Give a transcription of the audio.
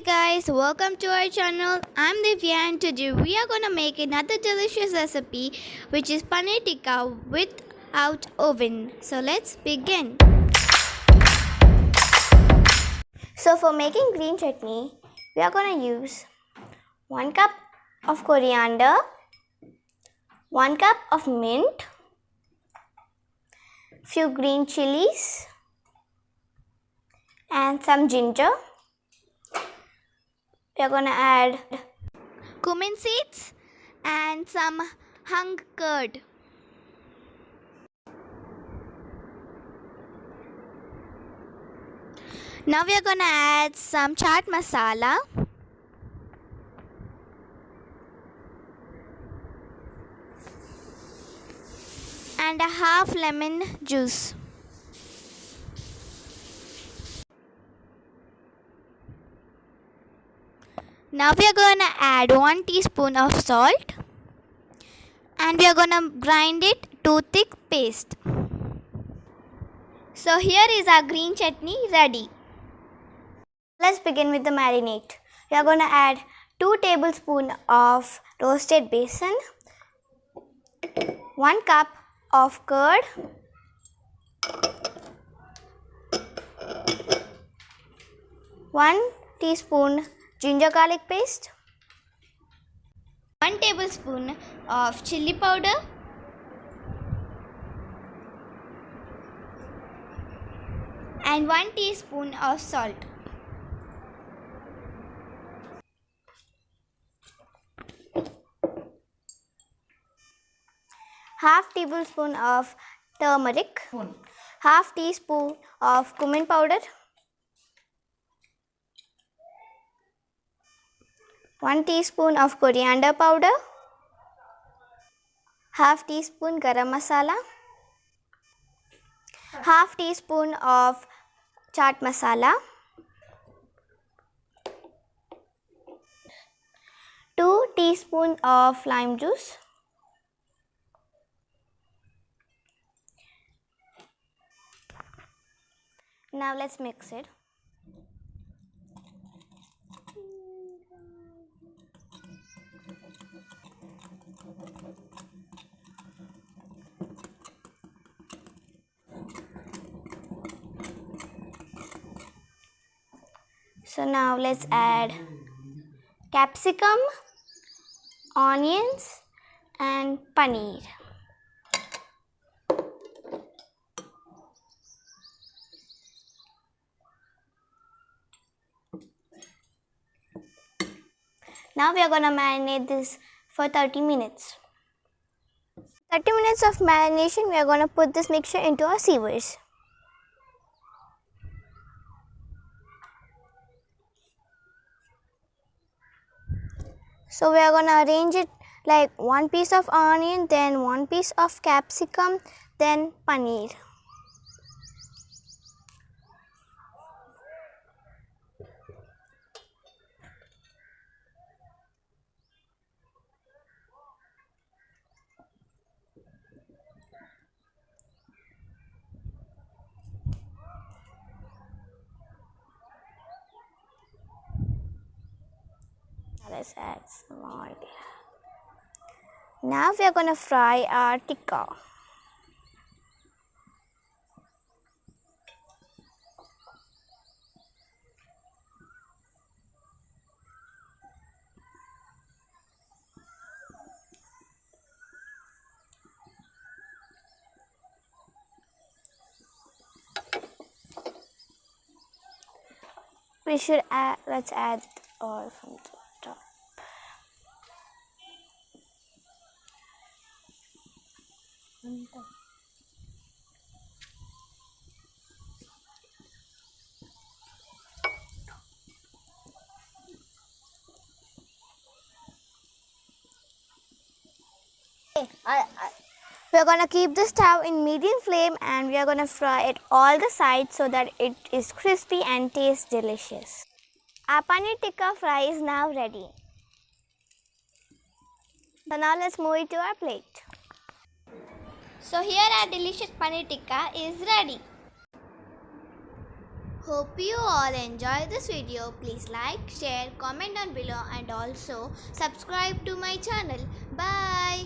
guys, welcome to our channel. I'm Divya and today we are gonna make another delicious recipe which is Paneer Tikka without oven. So let's begin. So for making green chutney, we are gonna use 1 cup of coriander, 1 cup of mint, few green chilies and some ginger. We are going to add cumin seeds and some hung curd. Now we are going to add some chaat masala and a half lemon juice. Now we are going to add 1 teaspoon of salt and we are going to grind it to thick paste. So here is our green chutney ready. Let's begin with the marinade. We are going to add 2 tablespoons of roasted besan, 1 cup of curd, 1 teaspoon ginger garlic paste, 1 tablespoon of chili powder, and 1 teaspoon of salt. Half tablespoon of turmeric, half teaspoon of cumin powder, 1 teaspoon of coriander powder, half teaspoon garam masala, half teaspoon of chaat masala, 2 teaspoon of lime juice, now let's mix it. So now let's add capsicum, onions and paneer. Now we are going to marinate this for 30 minutes. 30 minutes of marination, we are going to put this mixture into our sievers. So we are going to arrange it like 1 piece of onion, then 1 piece of capsicum, then paneer. Let's add some oil. Now we are going to fry our tikka. Let's add oil from the top. We are going to keep the stove in medium flame and we are going to fry it all the sides so that it is crispy and tastes delicious. Our paneer tikka fry is now ready. So now let's move it to our plate. So here our delicious paneer tikka is ready. Hope you all enjoy this video. Please like, share, comment down below and also subscribe to my channel. Bye.